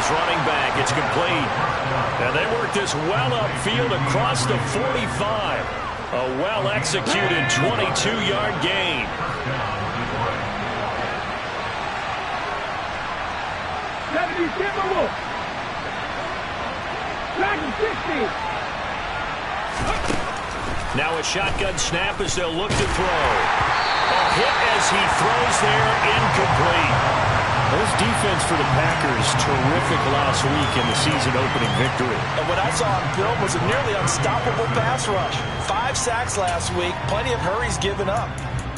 his running back. It's complete. And they work this well upfield across the 45. A well-executed 22-yard gain. Now a shotgun snap as they'll look to throw. A hit as he throws there, incomplete. This defense for the Packers, terrific last week in the season-opening victory. And what I saw on film was a nearly unstoppable pass rush. 5 sacks last week, plenty of hurries given up.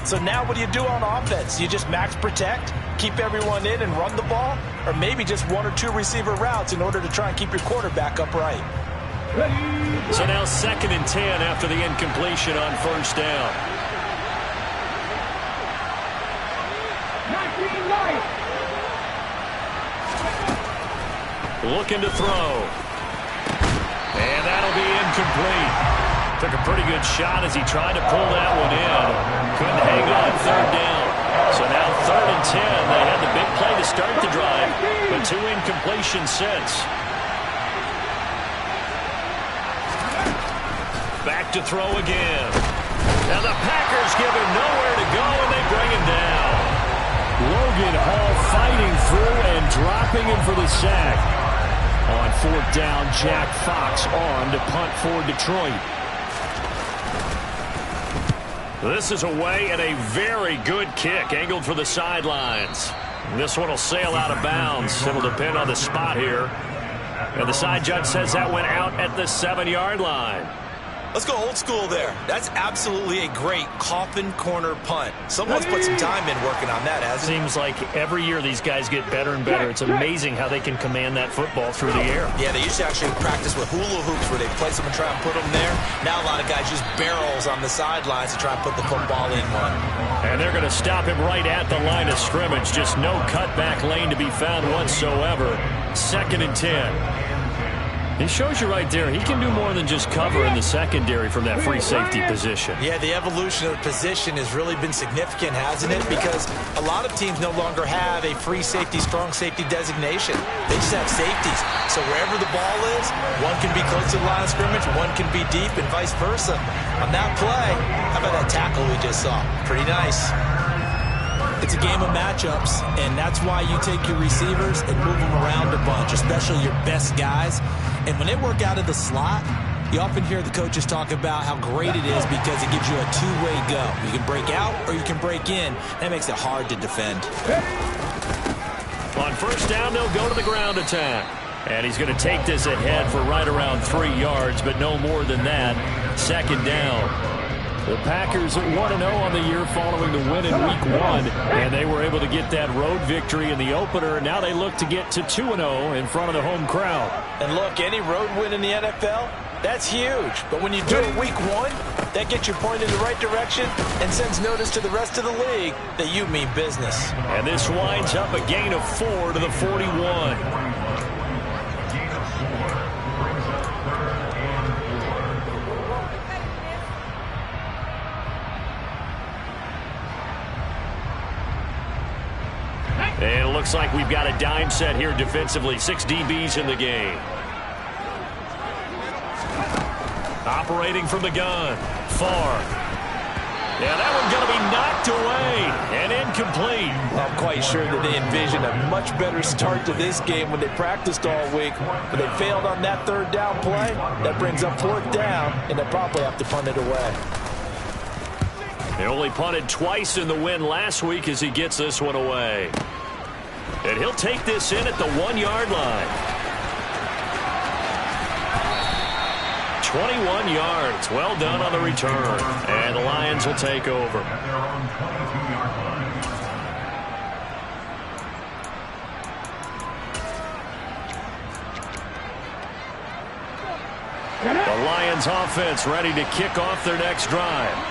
So now what do you do on offense? You just max protect, keep everyone in and run the ball? Or maybe just 1 or 2 receiver routes in order to try and keep your quarterback upright? So now 2nd and 10 after the incompletion on first down. Looking to throw. And that'll be incomplete. Took a pretty good shot as he tried to pull that one in. Couldn't hang on 3rd down. So now 3rd and 10. They had the big play to start the drive, but 2 incompletions since. Back to throw again. Now the Packers give him nowhere to go, and they bring him down. Logan Hall fighting through and dropping him for the sack. On 4th down, Jack Fox on to punt for Detroit. This is away and a very good kick, angled for the sidelines. This one will sail out of bounds. It'll depend on the spot here. And the side judge says that went out at the 7-yard line. Let's go old school there. That's absolutely a great coffin corner punt. Someone's put some time in working on that, hasn't it? Seems like every year these guys get better and better. It's amazing how they can command that football through the air. Yeah, they used to actually practice with hula hoops where they place them and try and put them there. Now a lot of guys use barrels on the sidelines to try and put the football in one. And they're going to stop him right at the line of scrimmage. Just no cutback lane to be found whatsoever. 2nd and 10. He shows you right there, he can do more than just cover in the secondary from that free safety position. Yeah, the evolution of the position has really been significant, hasn't it? Because a lot of teams no longer have a free safety, strong safety designation. They just have safeties. So wherever the ball is, one can be close to the line of scrimmage, one can be deep, and vice versa. On that play, how about that tackle we just saw? Pretty nice. It's a game of matchups, and that's why you take your receivers and move them around a bunch, especially your best guys. And when they work out of the slot, you often hear the coaches talk about how great it is because it gives you a two-way go. You can break out or you can break in. That makes it hard to defend. On first down, they'll go to the ground attack. And he's going to take this ahead for right around 3 yards, but no more than that. 2nd down. The Packers at 1-0 on the year following the win in Week 1, and they were able to get that road victory in the opener, and now they look to get to 2-0 in front of the home crowd. And look, any road win in the NFL, that's huge. But when you do it Week 1, that gets you pointed in the right direction and sends notice to the rest of the league that you mean business. And this winds up a gain of 4 to the 41. And it looks like we've got a dime set here defensively. 6 DBs in the game. Operating from the gun. Far. Yeah, that one's going to be knocked away and incomplete. I'm quite sure that they envisioned a much better start to this game when they practiced all week. But they failed on that 3rd down play. That brings up 4th down, and they'll probably have to punt it away. They only punted twice in the win last week as he gets this one away. And he'll take this in at the 1-yard line. 21 yards. Well done on the return. And the Lions will take over. The Lions offense ready to kick off their next drive.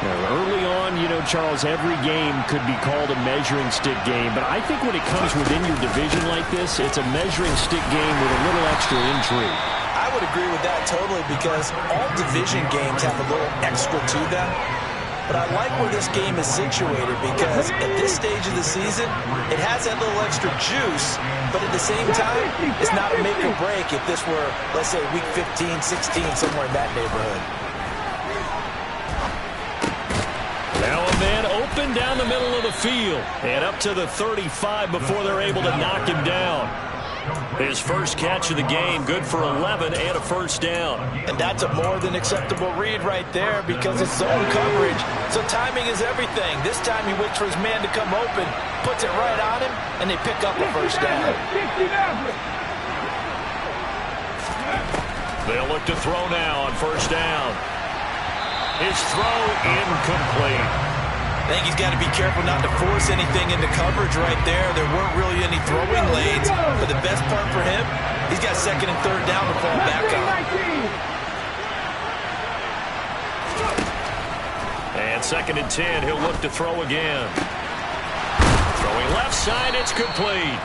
Early on, you know, Charles, every game could be called a measuring stick game. But I think when it comes within your division like this, it's a measuring stick game with a little extra intrigue. I would agree with that totally because all division games have a little extra to them. but I like where this game is situated because at this stage of the season, it has that little extra juice, but at the same time, it's not a make or break if this were, let's say, week 15, 16, somewhere in that neighborhood. Now a man open down the middle of the field and up to the 35 before they're able to knock him down. His first catch of the game, good for 11 and a first down. And that's a more than acceptable read right there because it's zone coverage, so timing is everything. This time he waits for his man to come open, puts it right on him, and they pick up a first down. They'll look to throw now on first down. His throw incomplete. I think he's got to be careful not to force anything into coverage right there. There weren't really any throwing lanes, but the best part for him, he's got second and third down to fall back on. And second and 10, he'll look to throw again. Throwing left side, it's complete.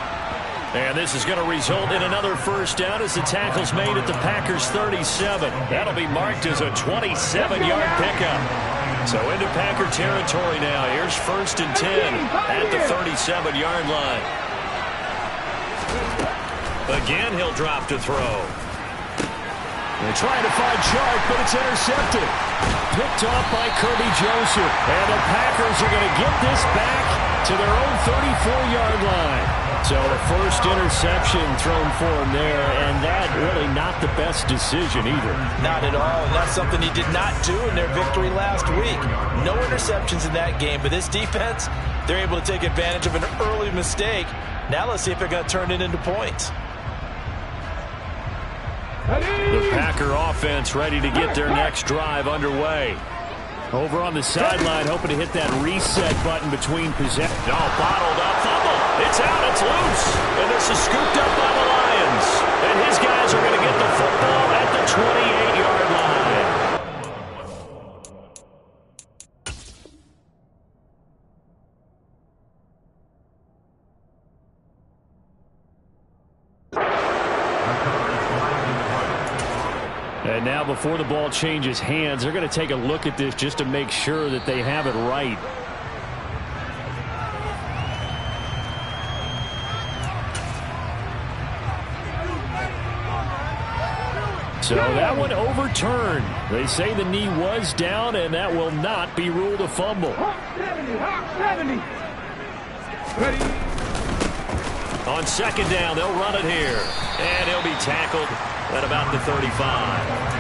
And this is going to result in another first down as the tackle's made at the Packers' 37. That'll be marked as a 27-yard pickup. So into Packer territory now. Here's first and 10 at the 37-yard line. Again, he'll drop to throw. They're trying to find Chark, but it's intercepted. Picked off by Kirby Joseph. And the Packers are going to get this back to their own 34-yard line. So a first interception thrown for him there, and that really not the best decision either. Not at all, and that's something he did not do in their victory last week. No interceptions in that game, but this defense, they're able to take advantage of an early mistake. Now let's see if they're going to turn it into points. The Packer offense ready to get their next drive underway. Over on the sideline, hoping to hit that reset button between possessions. No, bottled up, fumble. It's out, it's loose. And this is scooped up by the Lions. And his guys are going to get the football at the 28-yard line. And now before the ball changes hands, they're going to take a look at this just to make sure that they have it right. So that one overturned. They say the knee was down, and that will not be ruled a fumble. On second down, they'll run it here. And he'll be tackled at about the 35.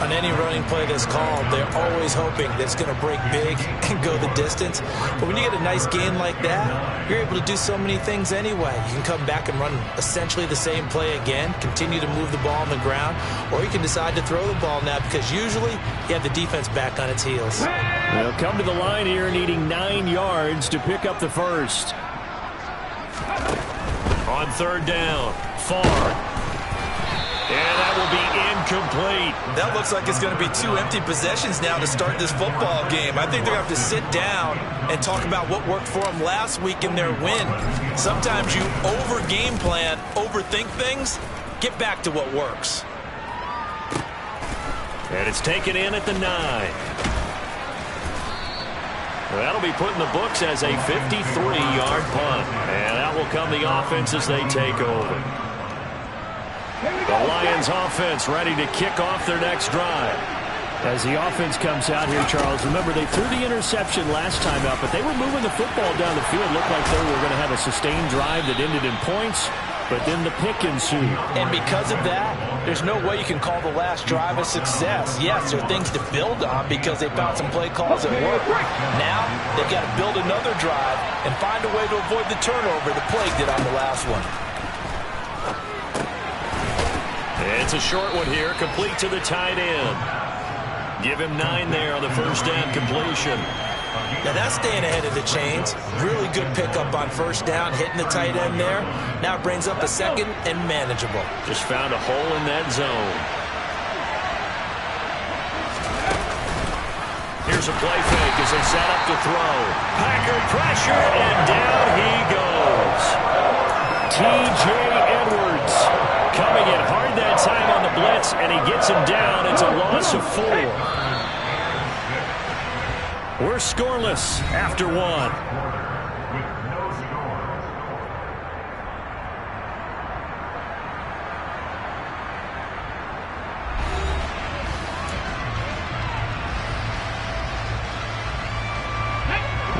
On any running play that's called, they're always hoping that it's going to break big and go the distance. But when you get a nice gain like that, you're able to do so many things anyway. You can come back and run essentially the same play again, continue to move the ball on the ground, or you can decide to throw the ball now because usually you have the defense back on its heels. They'll come to the line here needing 9 yards to pick up the first. On third down, far. And that will be incomplete. That looks like it's going to be 2 empty possessions now to start this football game. I think they're going to have to sit down and talk about what worked for them last week in their win. Sometimes you over-game plan, overthink things. Get back to what works. And it's taken in at the 9. That'll be put in the books as a 53-yard punt. And that will come the offense as they take over. The Lions offense ready to kick off their next drive. As the offense comes out here, Charles, remember they threw the interception last time out, but they were moving the football down the field. Looked like they were going to have a sustained drive that ended in points, but then the pick ensued. And because of that, there's no way you can call the last drive a success. Yes, there are things to build on because they found some play calls that work. Now, they've got to build another drive and find a way to avoid the turnover that plagued it on the last one. It's a short one here, complete to the tight end. Give him 9 there on the first down completion. Now that's staying ahead of the chains. Really good pickup on first down, hitting the tight end there. Now it brings up a second and manageable. Just found a hole in that zone. Here's a play fake as they set up to throw. Packer pressure, and down he goes. T.J. Edwards coming in hard that time on the blitz, and he gets him down. It's a loss of 4. We're scoreless after one.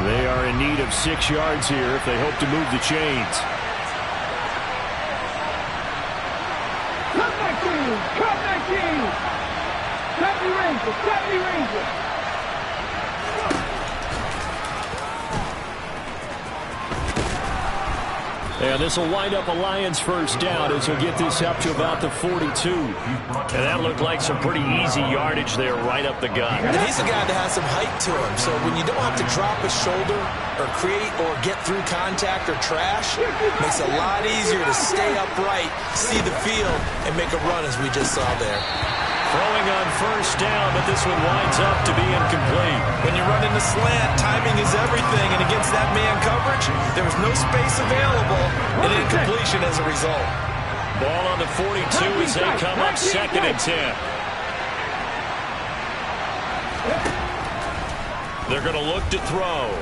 They are in need of 6 yards here if they hope to move the chains. Cut that game! Cut the Rangers! And this will wind up a Lions first down as he'll get this up to about the 42. And that looked like some pretty easy yardage there right up the gut. And he's a guy that has some height to him. So when you don't have to drop a shoulder or create or get through contact or trash, it makes it a lot easier to stay upright, see the field, and make a run as we just saw there. Throwing on first down, but this one winds up to be incomplete. When you run in the slant, timing is everything, and against that man coverage, there was no space available, and incompletion as a result. Ball on the 42 as they come up 2nd and 10. They're going to look to throw.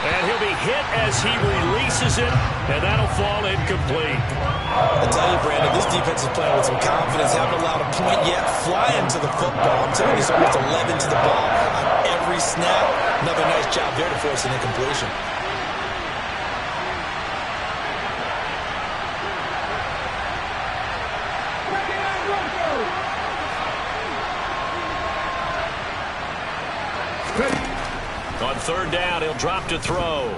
And he'll be hit as he releases it, and that'll fall incomplete. I tell you, Brandon, this defense is playing with some confidence. Haven't allowed a point yet. Flying to the football. I'm telling you, it's almost 11 to the ball on every snap. Another nice job there to force an incompletion. On 3rd down, he'll drop to throw.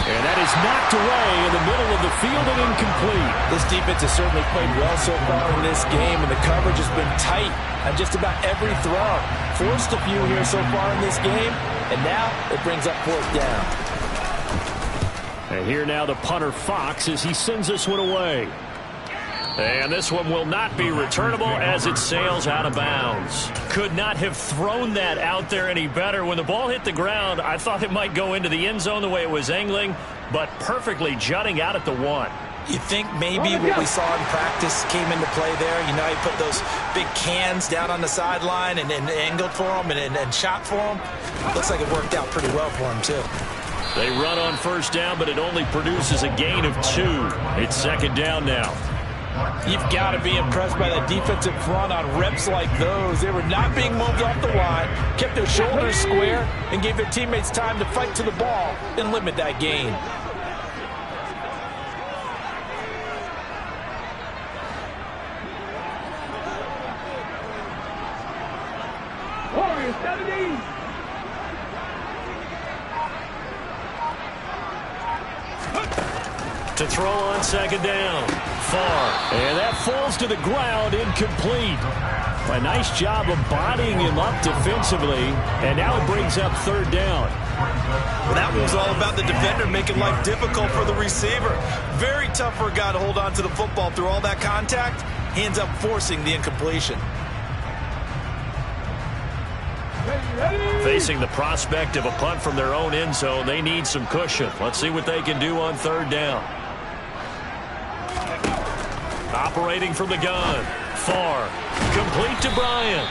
And that is knocked away in the middle of the field and incomplete. This defense has certainly played well so far in this game, and the coverage has been tight on just about every throw. Forced a few here so far in this game, and now it brings up 4th down. And here now the punter Fox as he sends this one away. And this one will not be returnable as it sails out of bounds. Could not have thrown that out there any better. When the ball hit the ground, I thought it might go into the end zone the way it was angling, but perfectly jutting out at the 1. You think maybe what we saw in practice came into play there? You know, he put those big cans down on the sideline and angled for him and shot for him. Looks like it worked out pretty well for him, too. They run on first down, but it only produces a gain of 2. It's 2nd down now. You've got to be impressed by that defensive front on reps like those. They were not being moved off the line, kept their shoulders square, and gave their teammates time to fight to the ball and limit that gain. Warriors 17. To throw on 2nd down. Far. And that falls to the ground, incomplete. A nice job of bodying him up defensively, and now it brings up 3rd down. Well, that was all about the defender making life difficult for the receiver. Very tough for a guy to hold on to the football through all that contact. He ends up forcing the incompletion. Facing the prospect of a punt from their own end zone, they need some cushion. Let's see what they can do on 3rd down. Operating from the gun. Far. Complete to Bryant.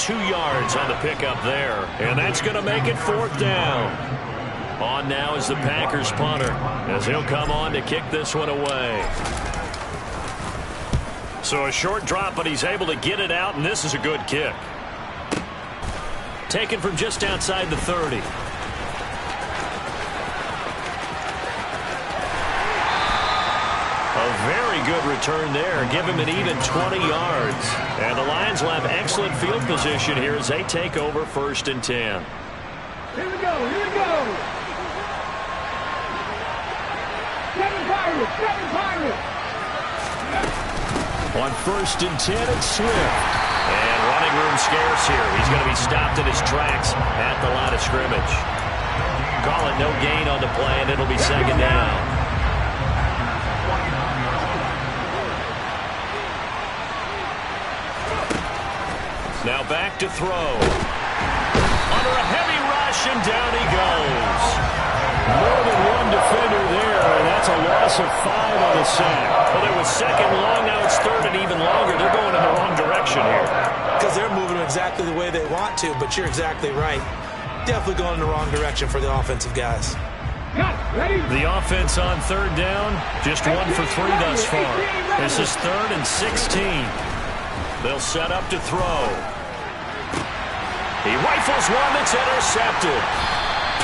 2 yards on the pickup there. And that's going to make it 4th down. On now is the Packers punter, as he'll come on to kick this one away. So a short drop, but he's able to get it out, and this is a good kick. Taken from just outside the 30. A very good return there. Give him an even 20 yards. And the Lions will have excellent field position here as they take over 1st and 10. Here we go. Seven Pirates. On 1st and 10, it's Swift. And running room scarce here. He's going to be stopped in his tracks at the line of scrimmage. Call it no gain on the play, and it'll be 2nd down. Now back to throw. Under a heavy rush, and down he goes. More than one defender there, and that's a loss of 5 on the sack. Well, it was 2nd long, now it's 3rd and even longer. They're going in the wrong direction here. because they're moving exactly the way they want to, but you're exactly right. Definitely going in the wrong direction for the offensive guys. The offense on third down, just 1 for 3 thus far. This is 3rd and 16. They'll set up to throw. He rifles one that's intercepted.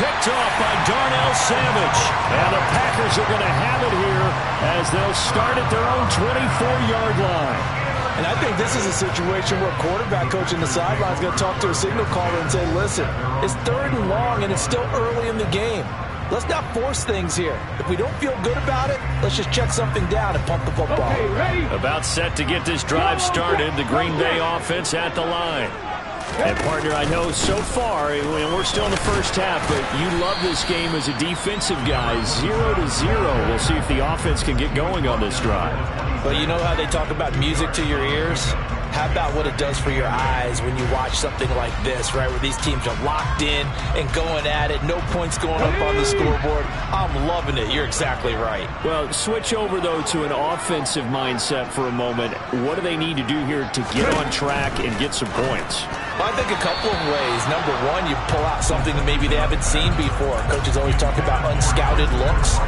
Picked off by Darnell Savage. And the Packers are going to have it here as they'll start at their own 24-yard line. And I think this is a situation where quarterback coach in the sideline is going to talk to a signal caller and say, listen, it's 3rd and long and it's still early in the game. Let's not force things here. If we don't feel good about it, let's just check something down and pump the football. Okay, ready? About set to get this drive started, the Green Bay offense at the line. And, partner, I know so far, we're still in the first half, but you love this game as a defensive guy. 0-0. We'll see if the offense can get going on this drive. But you know how they talk about music to your ears? How about what it does for your eyes when you watch something like this, right, where these teams are locked in and going at it, no points going up on the scoreboard? I'm loving it. You're exactly right. Well, switch over, though, to an offensive mindset for a moment. What do they need to do here to get on track and get some points? Well, I think a couple of ways. Number one, you pull out something that maybe they haven't seen before. Coaches always talk about unscouted looks.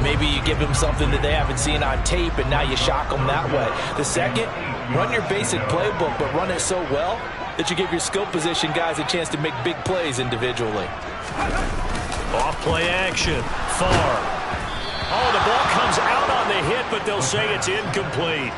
Maybe you give them something that they haven't seen on tape, and now you shock them that way. The second, run your basic playbook, but run it so well that you give your skill position guys a chance to make big plays individually. Off play action. Far. Oh, the ball comes out on the hit, but they'll say it's incomplete.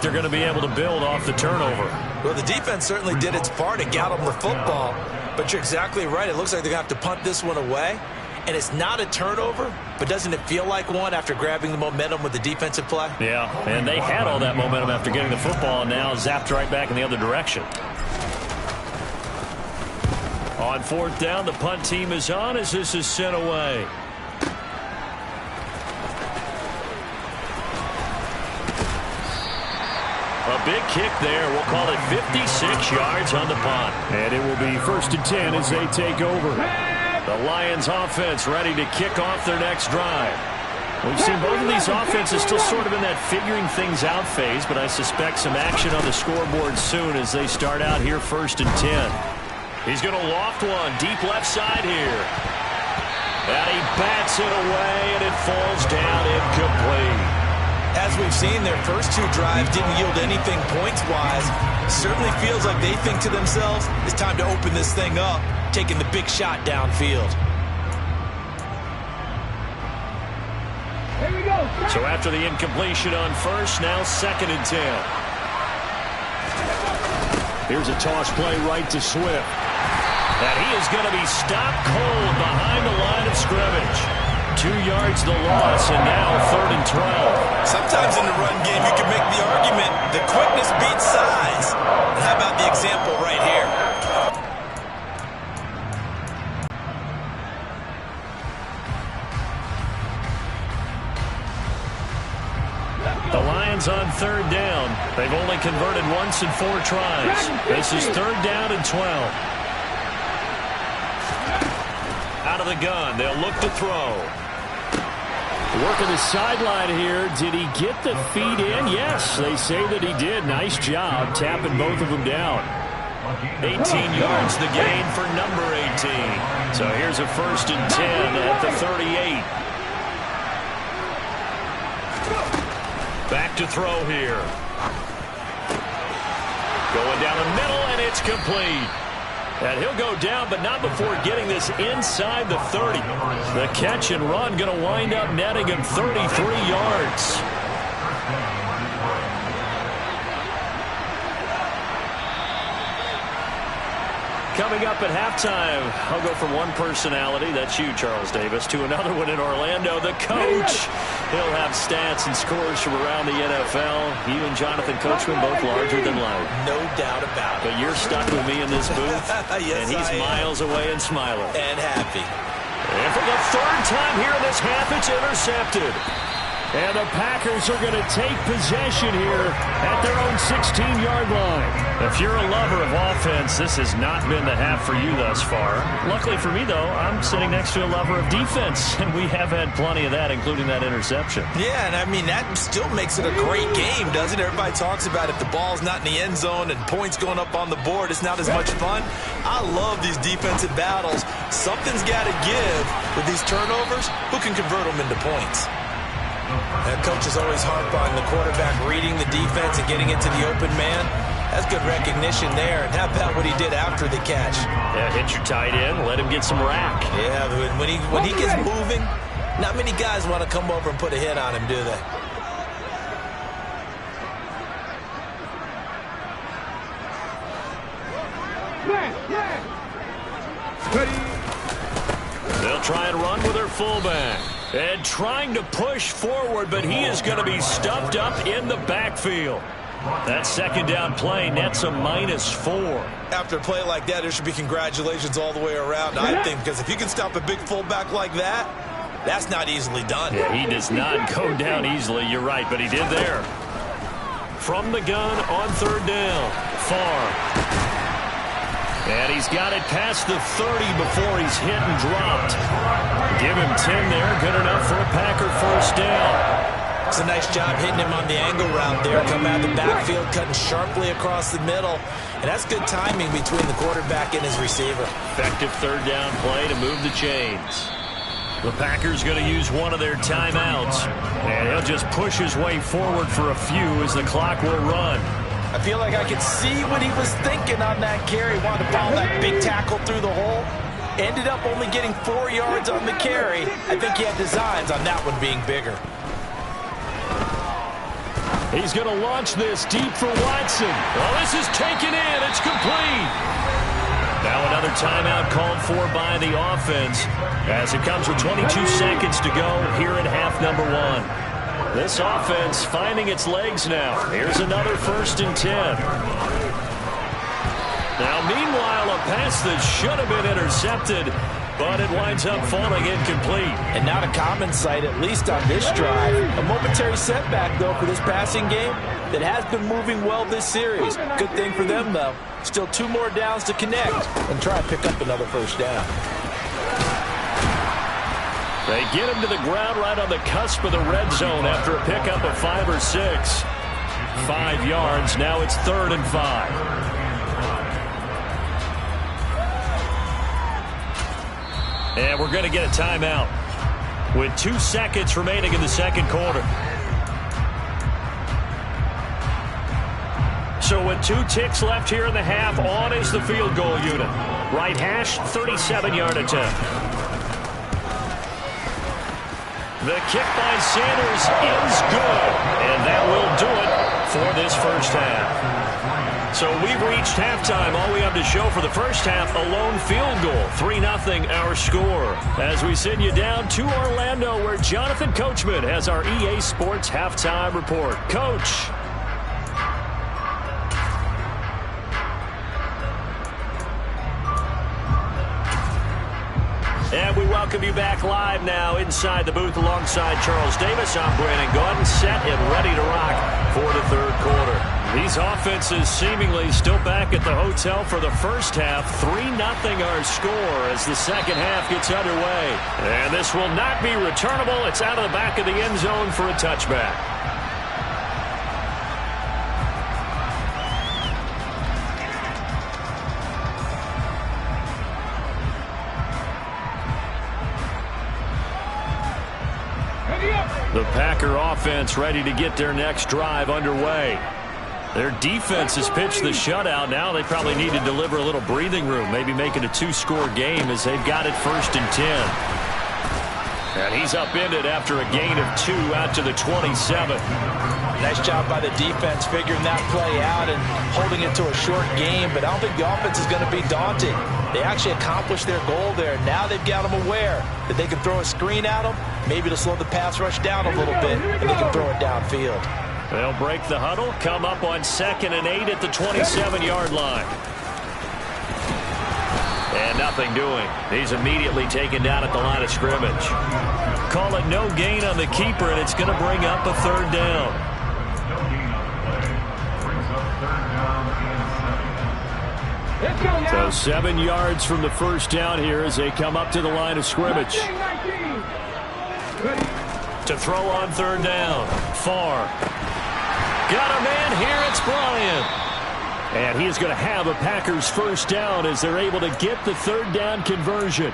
like they're going to be able to build off the turnover. Well, the defense certainly did its part. It got them the football. But you're exactly right. It looks like they're going to have to punt this one away. And it's not a turnover, but doesn't it feel like one after grabbing the momentum with the defensive play? Yeah, and they had all that momentum after getting the football, and now zapped right back in the other direction. On fourth down, the punt team is on as this is sent away. A big kick there. We'll call it 56 yards on the punt. And it will be 1st and 10 as they take over. The Lions offense ready to kick off their next drive. We've seen both of these offenses still sort of in that figuring things out phase, but I suspect some action on the scoreboard soon as they start out here 1st and 10. He's going to loft one deep left side here. And he bats it away, and it falls down incomplete. As we've seen, their first two drives didn't yield anything points-wise. Certainly feels like they think to themselves, it's time to open this thing up, taking the big shot downfield. Here we go. So after the incompletion on first, now 2nd and 10. Here's a toss play right to Swift. And he is going to be stopped cold behind the line of scrimmage. 2 yards the loss, and now 3rd and 12. Sometimes in the run game, you can make the argument the quickness beats size. And how about the example right here? The Lions on 3rd down. They've only converted once in 4 tries. This is 3rd down and 12. Out of the gun, they'll look to throw. Working the sideline here. Did he get the feet in? Yes, they say that he did. Nice job tapping both of them down. 18 yards the gain for number 18. So here's a 1st and 10 at the 38. Back to throw here. Going down the middle, and it's complete. And he'll go down, but not before getting this inside the 30. The catch and run going to wind up netting him 33 yards. Coming up at halftime, I'll go from one personality, that's you, Charles Davis, to another one in Orlando, the coach. He'll have stats and scores from around the NFL. You and Jonathan Coachman both larger than life. No doubt about it. But you're stuck with me in this booth, yes, and he's miles away and smiling. And happy. And for the 3rd time here in this half, it's intercepted. And the Packers are going to take possession here at their own 16-yard line. If you're a lover of offense, this has not been the half for you thus far. Luckily for me, though, I'm sitting next to a lover of defense, and we have had plenty of that, including that interception. Yeah, and I mean, that still makes it a great game, doesn't it? Everybody talks about if the ball's not in the end zone and points going up on the board, it's not as much fun. I love these defensive battles. Something's got to give with these turnovers. Who can convert them into points? Coaches always harp on the quarterback reading the defense and getting into the open man. That's good recognition there. And how about what he did after the catch? Yeah, hit your tight end, let him get some rack. Yeah, but when he gets moving, not many guys want to come over and put a hit on him, do they? They'll try and run with their fullback. And trying to push forward, but he is going to be stuffed up in the backfield. That 2nd down play nets a -4. After a play like that, there should be congratulations all the way around, I think, because if you can stop a big fullback like that, that's not easily done. Yeah, he does not go down easily, you're right, but he did there. From the gun on 3rd down, Farr. And he's got it past the 30 before he's hit and dropped. Give him 10 there, good enough for a Packer 1st down. It's a nice job hitting him on the angle route there. Come out of the backfield, cutting sharply across the middle. And that's good timing between the quarterback and his receiver. Effective 3rd down play to move the chains. The Packers going to use one of their timeouts. And he'll just push his way forward for a few as the clock will run. I feel like I could see what he was thinking on that carry. Wanted to pound that big tackle through the hole. Ended up only getting 4 yards on the carry. I think he had designs on that one being bigger. He's going to launch this deep for Watson. Well, this is taken in. It's complete. Now another timeout called for by the offense as it comes with 22 seconds to go here in half number 1. This offense finding its legs now. Here's another 1st and 10. Now, meanwhile, a pass that should have been intercepted, but it winds up falling incomplete. And not a common sight, at least on this drive. A momentary setback, though, for this passing game that has been moving well this series. Good thing for them, though. Still 2 more downs to connect and try and pick up another 1st down. They get him to the ground right on the cusp of the red zone after a pickup of 5 or 6. 5 yards. Now it's 3rd and 5. And we're going to get a timeout with 2 seconds remaining in the second quarter. So with 2 ticks left here in the half, on is the field goal unit. Right hash, 37-yard attempt. The kick by Sanders is good, and that will do it for this first half. So we've reached halftime. All we have to show for the first half, a lone field goal. 3-0 our score. As we send you down to Orlando, where Jonathan Coachman has our EA Sports halftime report. Coach. And we welcome you back live now inside the booth alongside Charles Davis. I'm Brandon Gaudin, set and ready to rock for the third quarter. These offenses seemingly still back at the hotel for the first half. 3-0 our score as the second half gets underway. And this will not be returnable. It's out of the back of the end zone for a touchback. The Packer offense ready to get their next drive underway. Their defense has pitched the shutout. Now they probably need to deliver a little breathing room, maybe make it a 2-score game as they've got it 1st and 10. And he's upended after a gain of 2 out to the 27. Nice job by the defense figuring that play out and holding it to a short game, but I don't think the offense is going to be daunted. They actually accomplished their goal there. Now they've got them aware that they can throw a screen at them, maybe to slow the pass rush down a little bit, and they can throw it downfield. They'll break the huddle, come up on 2nd and 8 at the 27-yard line. And nothing doing. He's immediately taken down at the line of scrimmage. Call it no gain on the keeper, and it's going to bring up a 3rd down. So 7 yards from the first down here as they come up to the line of scrimmage. To throw on 3rd down. Farr. Got a man here. It's Bryant. And he's going to have a Packers first down as they're able to get the 3rd down conversion.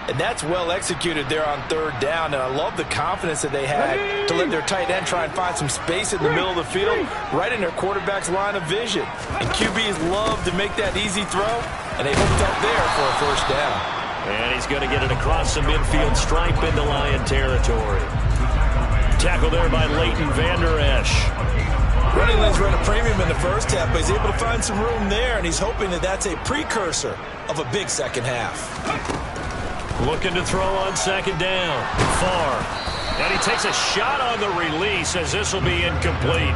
And that's well executed there on 3rd down. And I love the confidence that they had to let their tight end try and find some space in the middle of the field, right in their quarterback's line of vision. And QBs love to make that easy throw, and they hooked up there for a first down. And he's going to get it across the midfield stripe into Lion territory. Tackle there by Leighton Vander Esch. Running lanes run a premium in the first half, but he's able to find some room there, and he's hoping that that's a precursor of a big second half. Looking to throw on 2nd down. Farr. And he takes a shot on the release as this will be incomplete.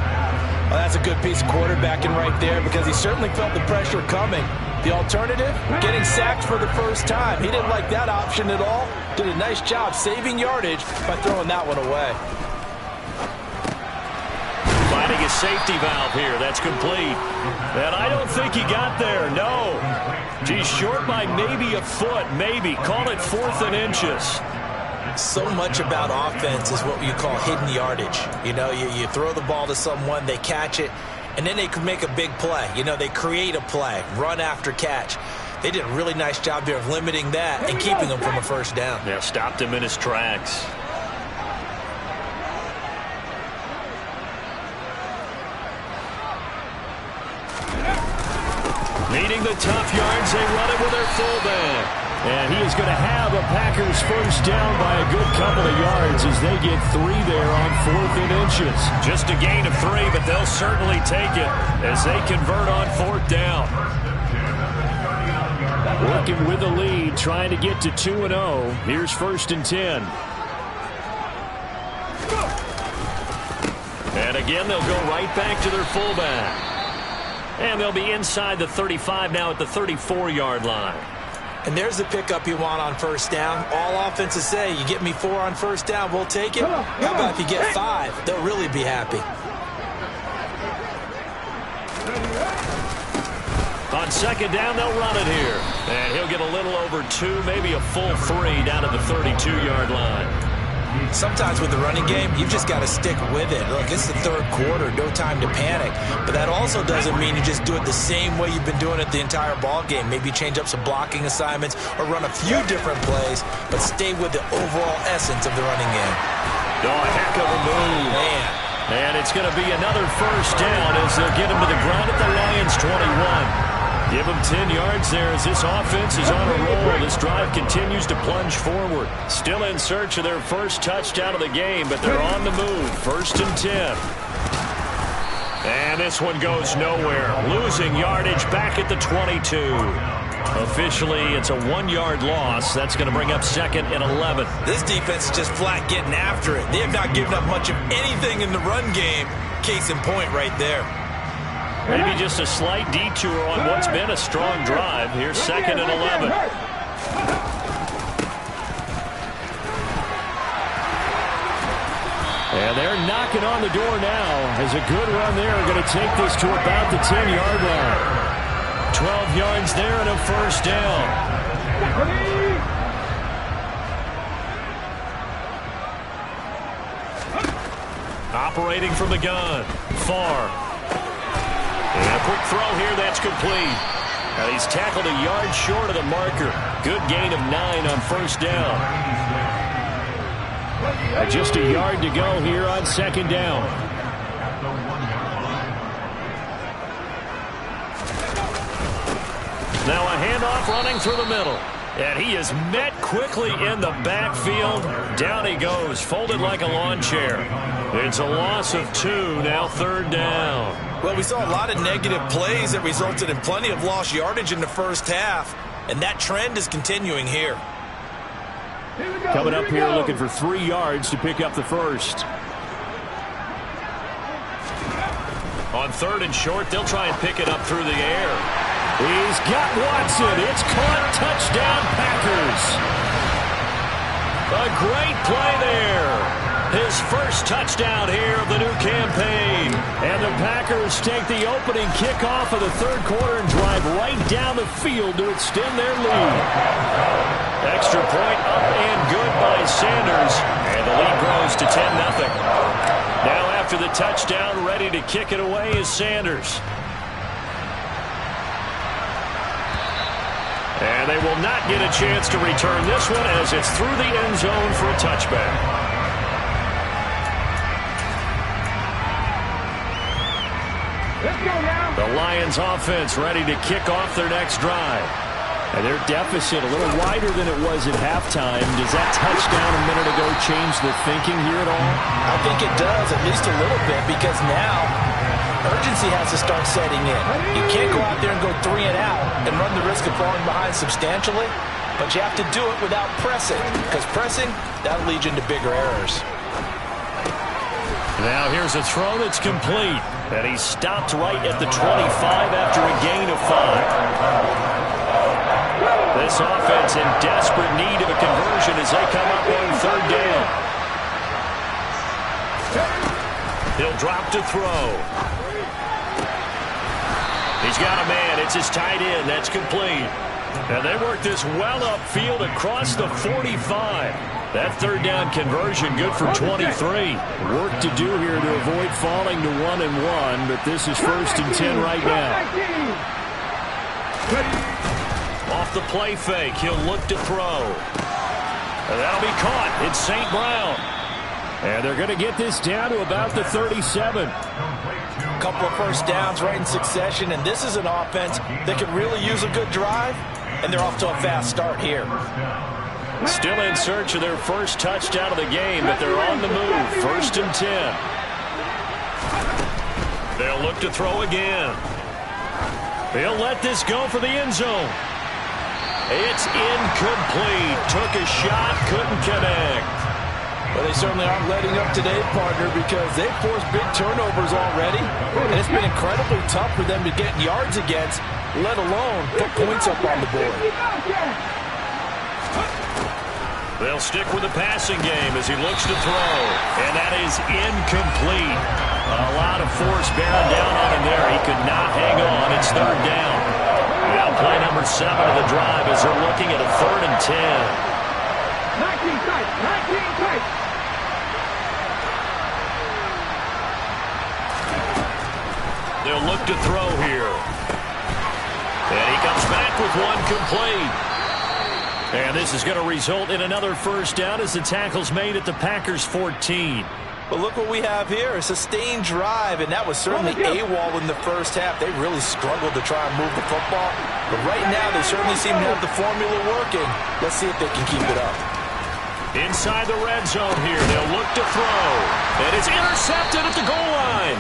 Well, that's a good piece of quarterbacking right there because he certainly felt the pressure coming. The alternative, getting sacked for the first time. He didn't like that option at all. Did a nice job saving yardage by throwing that one away. Finding a safety valve here. That's complete. And I don't think he got there. No. He's short by maybe a foot. Maybe. Call it 4th and inches. So much about offense is what you call hidden yardage. You know, you throw the ball to someone, they catch it, and then they can make a big play. You know, they create a play, run after catch. They did a really nice job there of limiting that and keeping him from a first down. Yeah, stopped him in his tracks. Needing the tough yards, they run it with their fullback. And he is going to have a Packers first down by a good couple of yards as they get 3 there on 4th and inches. Just a gain of 3, but they'll certainly take it as they convert on 4th down. Working with the lead, trying to get to 2-0. Here's 1st and 10. And again, they'll go right back to their fullback. And they'll be inside the 35 now at the 34-yard line. And there's the pickup you want on 1st down. All offenses say, you get me 4 on 1st down, we'll take it. How about if you get 5? They'll really be happy. On 2nd down, they'll run it here. And he'll get a little over 2, maybe a full 3 down at the 32-yard line. Sometimes with the running game, you've just got to stick with it. Look, it's the 3rd quarter, no time to panic. But that also doesn't mean you just do it the same way you've been doing it the entire ball game. Maybe change up some blocking assignments or run a few different plays, but stay with the overall essence of the running game. Oh, a heck of a move. Man. And it's going to be another first down as they'll get him to the ground at the Lions' 21. Give them 10 yards there as this offense is on a roll. This drive continues to plunge forward. Still in search of their first touchdown of the game, but they're on the move. 1st and 10. And this one goes nowhere. Losing yardage back at the 22. Officially, it's a 1-yard loss. That's going to bring up 2nd and 11. This defense is just flat getting after it. They have not given up much of anything in the run game. Case in point right there. Maybe just a slight detour on what's been a strong drive. Here's 2nd and 11. And they're knocking on the door now as a good run there. Going to take this to about the 10-yard line. 12 yards there and a first down. Operating from the gun. Far. And a quick throw here, that's complete. And he's tackled a yard short of the marker. Good gain of 9 on 1st down. And just a yard to go here on 2nd down. Now a handoff running through the middle. And he is met quickly in the backfield. Down he goes, folded like a lawn chair. It's a loss of 2, now 3rd down. Well, we saw a lot of negative plays that resulted in plenty of lost yardage in the first half, and that trend is continuing here. Coming up here looking for 3 yards to pick up the first. On 3rd and short, they'll try and pick it up through the air. He's got Watson. It's caught. Touchdown, Packers. A great play there. His first touchdown here of the new campaign. And the Packers take the opening kickoff of the 3rd quarter and drive right down the field to extend their lead. Extra point up and good by Sanders. And the lead grows to 10-0. Now after the touchdown, ready to kick it away is Sanders. And they will not get a chance to return this one as it's through the end zone for a touchback. The Lions offense ready to kick off their next drive. And their deficit a little wider than it was at halftime. Does that touchdown a minute ago change the thinking here at all? I think it does, at least a little bit, because now urgency has to start setting in. You can't go out there and go 3 and out and run the risk of falling behind substantially, but you have to do it without pressing, because pressing, that'll lead you into bigger errors. Now here's a throw that's complete. And he's stopped right at the 25 after a gain of 5. This offense in desperate need of a conversion as they come up on 3rd down. He'll drop to throw. He's got a man. It's his tight end. That's complete. And they work this well upfield across the 45. That 3rd down conversion good for 23. Work to do here to avoid falling to 1-1, but this is 1st and 10 right now. Off the play fake, he'll look to throw. And that'll be caught. It's St. Brown. And they're going to get this down to about the 37. Couple of first downs right in succession, and this is an offense that could really use a good drive. and they're off to a fast start here. Still in search of their first touchdown of the game, but they're on the move. 1st and 10. They'll look to throw again. They'll let this go for the end zone. It's incomplete. Took a shot, couldn't connect. Well, they certainly aren't letting up today, partner, because they've forced big turnovers already. And it's been incredibly tough for them to get yards against, let alone put points up on the board. They'll stick with the passing game as he looks to throw. And that is incomplete. A lot of force bearing down on him there. He could not hang on. It's 3rd down. Now play number 7 of the drive as they're looking at a 3rd and 10. 19 tight, 19 tight. They'll look to throw here. And he comes back with one complete. And this is going to result in another 1st down as the tackle's made at the Packers' 14. But look what we have here, a sustained drive, and that was certainly AWOL in the first half. They really struggled to try and move the football. But right now, they certainly seem to have the formula working. Let's see if they can keep it up. Inside the red zone here, they'll look to throw. And it's intercepted at the goal line.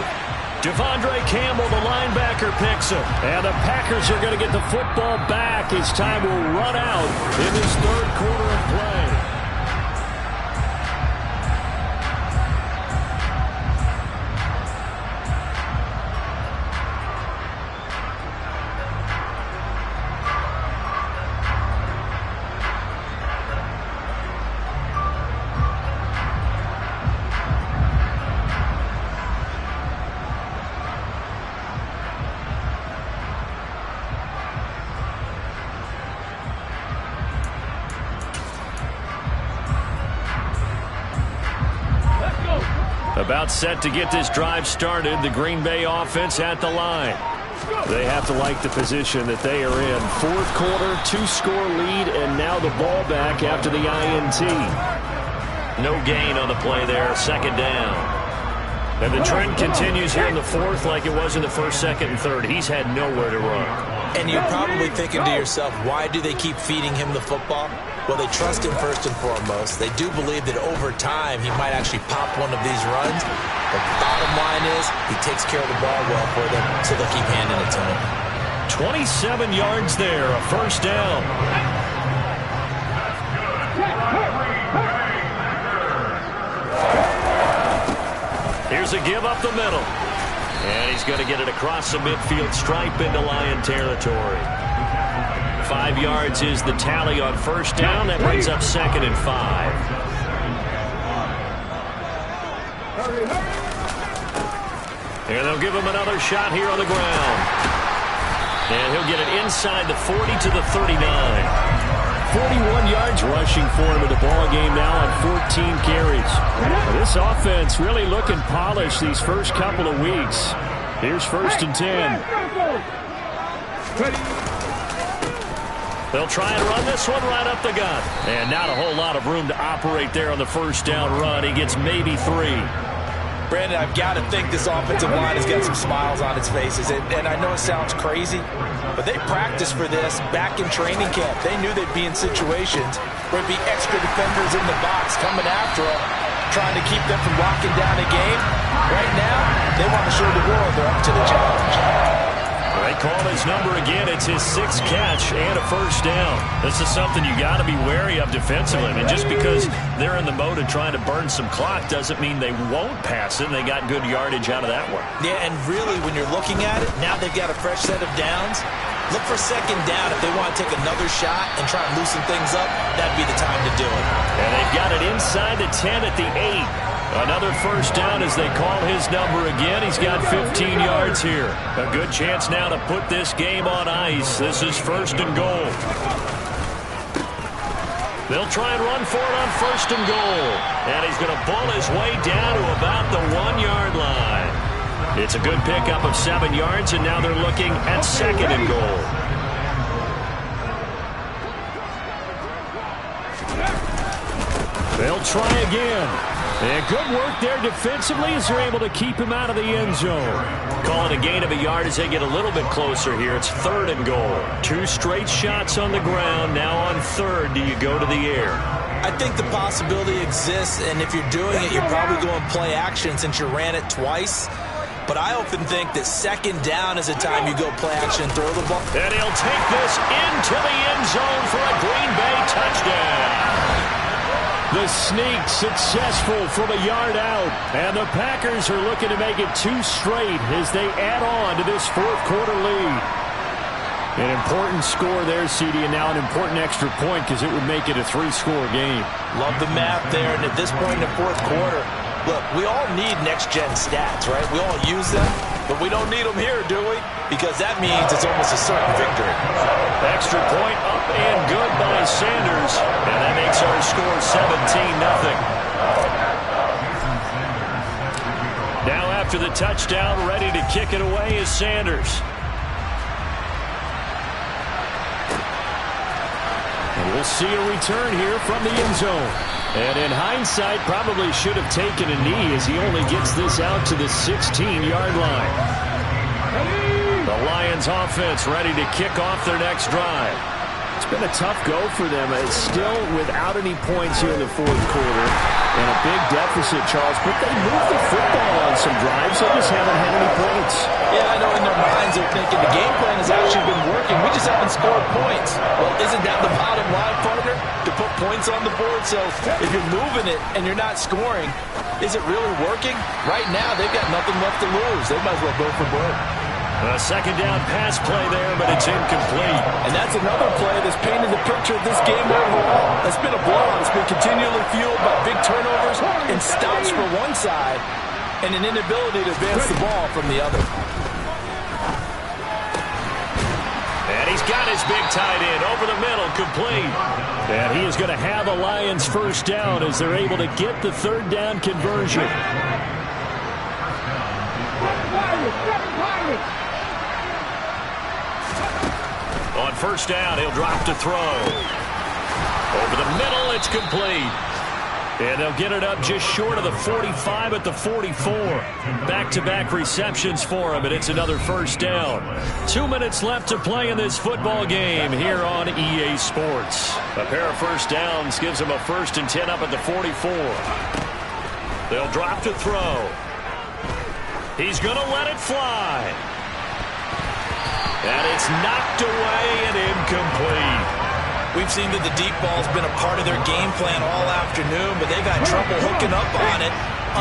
Devondre Campbell, the linebacker, picks him. And the Packers are going to get the football back as time will run out in this 3rd quarter of play. About set to get this drive started. The Green Bay offense at the line. They have to like the position that they are in. 4th quarter, 2-score lead, and now the ball back after the INT. No gain on the play there. 2nd down. And the trend continues here in the 4th like it was in the 1st, 2nd, and 3rd. He's had nowhere to run. And you're probably thinking to yourself, why do they keep feeding him the football? Well, they trust him first and foremost. They do believe that over time he might actually pop one of these runs. But the bottom line is he takes care of the ball well for them, so they'll keep handing it to him. 27 yards there, a 1st down. Here's a give up the middle. And he's going to get it across the midfield stripe into Lion territory. 5 yards is the tally on 1st down. That brings up 2nd and 5. And they'll give him another shot here on the ground. And he'll get it inside the 40 to the 39. 41 yards rushing for him in the ball game now on 14 carries. This offense really looking polished these first couple of weeks. Here's 1st and 10. They'll try and run this one right up the gut. And not a whole lot of room to operate there on the 1st down run. He gets maybe 3. Brandon, I've got to think this offensive line has got some smiles on its faces. And I know it sounds crazy, but they practiced for this back in training camp. They knew they'd be in situations where there'd be extra defenders in the box coming after them, trying to keep them from locking down a game. Right now, they want to show the world they're up to the challenge. They call his number again. It's his 6th catch and a 1st down. This is something you got to be wary of defensively. I mean, just because they're in the mode of trying to burn some clock doesn't mean they won't pass it. They got good yardage out of that one. Yeah, and really, when you're looking at it, now they've got a fresh set of downs. Look for 2nd down if they want to take another shot and try and loosen things up. That'd be the time to do it. And they've got it inside the 10 at the 8. Another 1st down as they call his number again. He's got 15 yards here. A good chance now to put this game on ice. This is 1st and goal. They'll try and run for it on 1st and goal. And he's going to bull his way down to about the 1-yard line. It's a good pickup of 7 yards, and now they're looking at 2nd and goal. They'll try again. And good work there defensively as they're able to keep him out of the end zone. Call it a gain of a yard as they get a little bit closer here. It's 3rd and goal. 2 straight shots on the ground. Now on 3rd, do you go to the air? I think the possibility exists, and if you're doing it, you're probably going play action since you ran it twice. But I often think that 2nd down is a time you go play action and throw the ball. And he'll take this into the end zone for a Green Bay touchdown. The sneak successful from a yard out. And the Packers are looking to make it 2 straight as they add on to this 4th quarter lead. An important score there, CD, and now an important extra point because it would make it a 3-score game. Love the math there, and at this point in the 4th quarter, look, we all need next-gen stats, right? We all use them, but we don't need them here, do we? Because that means it's almost a certain victory. Extra point up and good by Sanders. And that makes our score 17-0. Now after the touchdown, ready to kick it away is Sanders. And we'll see a return here from the end zone. And in hindsight, probably should have taken a knee as he only gets this out to the 16-yard line. The Lions offense ready to kick off their next drive. It's been a tough go for them. It's still without any points here in the 4th quarter. And a big deficit, Charles. But they moved the football on some drives. They just haven't had any points. Yeah, I know in their minds they're thinking the game plan has actually been working. We just haven't scored points. Well, isn't that the bottom line, partner? To put points on the board. So if you're moving it and you're not scoring, is it really working? Right now, they've got nothing left to lose. They might as well go for broke. A 2nd down pass play there, but it's incomplete. And that's another play that's painted the picture of this game overall. It's been a blowout. It's been continually fueled by big turnovers and stops for one side and an inability to advance the ball from the other. And he's got his big tight end over the middle, complete. And he is going to have a Lions 1st down as they're able to get the 3rd down conversion. On 1st down, he'll drop to throw. Over the middle, it's complete. And they'll get it up just short of the 45 at the 44. Back-to-back receptions for him, and it's another 1st down. 2 minutes left to play in this football game here on EA Sports. A pair of 1st downs gives them a 1st and 10 up at the 44. They'll drop to throw. He's going to let it fly. And it's knocked away and incomplete. We've seen that the deep ball's been a part of their game plan all afternoon, but they've had trouble hooking up on it,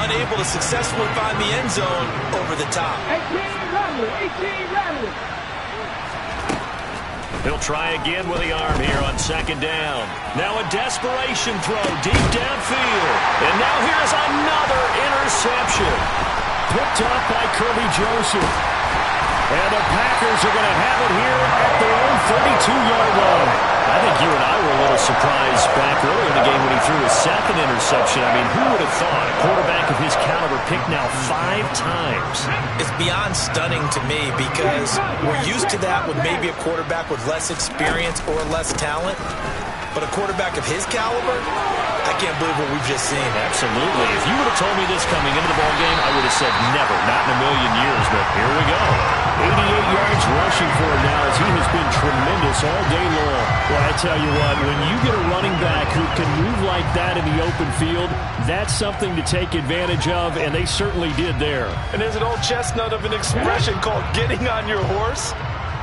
unable to successfully find the end zone over the top. 18 He'll try again with the arm here on 2nd down. Now a desperation throw deep downfield. And now here's another interception. Picked up by Kirby Joseph. And the Packers are going to have it here at their own 32-yard line. I think you and I were a little surprised back earlier in the game when he threw his 2nd interception. I mean, who would have thought a quarterback of his caliber picked now 5 times? It's beyond stunning to me because we're used to that with maybe a quarterback with less experience or less talent. But a quarterback of his caliber, I can't believe what we've just seen. Absolutely. If you would have told me this coming into the ballgame, I would have said never, not in a million years. But here we go. 88 yards rushing for him now as he has been tremendous all day long. Well, I tell you what, when you get a running back who can move like that in the open field, that's something to take advantage of, and they certainly did there. And there's an old chestnut of an expression called getting on your horse.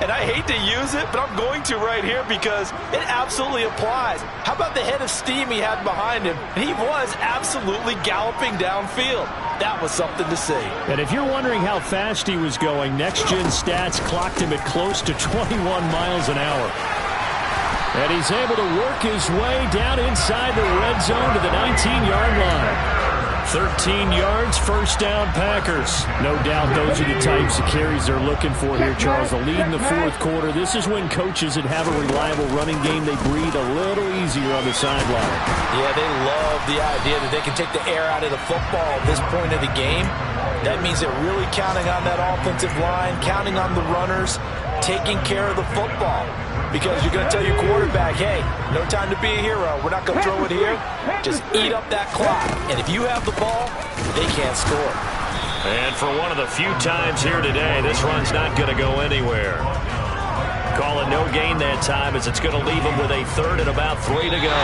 And I hate to use it, but I'm going to right here because it absolutely applies. How about the head of steam he had behind him? He was absolutely galloping downfield. That was something to see. And if you're wondering how fast he was going, Next Gen Stats clocked him at close to 21 miles an hour. And he's able to work his way down inside the red zone to the 19-yard line. 13 yards, 1st down Packers. No doubt those are the types of carries they're looking for here, Charles. The lead in the 4th quarter. This is when coaches that have a reliable running game, they breathe a little easier on the sideline. Yeah, they love the idea that they can take the air out of the football at this point of the game. That means they're really counting on that offensive line, counting on the runners, taking care of the football. because you're going to tell your quarterback, hey, no time to be a hero. We're not going to throw it here. Just eat up that clock. And if you have the ball, they can't score. And for one of the few times here today, this run's not going to go anywhere. Call it no gain that time as it's going to leave them with a third and about 3 to go.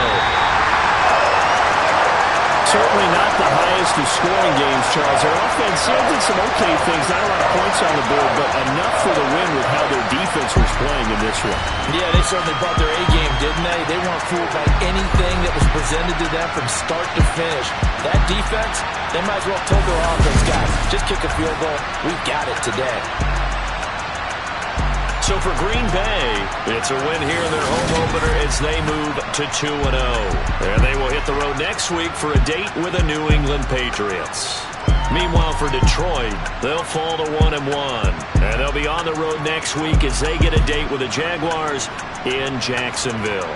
Certainly not the highest of scoring games, Charles. Their offense did some okay things. Not a lot of points on the board, but enough for the win with how their defense was playing in this one. Yeah, they certainly brought their A-game, didn't they? They weren't fooled by anything that was presented to them from start to finish. That defense, they might as well have told their offense, guys, just kick a field goal. We've got it today. So for Green Bay, it's a win here in their home opener as they move to 2-0. And they will hit the road next week for a date with the New England Patriots. Meanwhile, for Detroit, they'll fall to 1-1. And they'll be on the road next week as they get a date with the Jaguars in Jacksonville.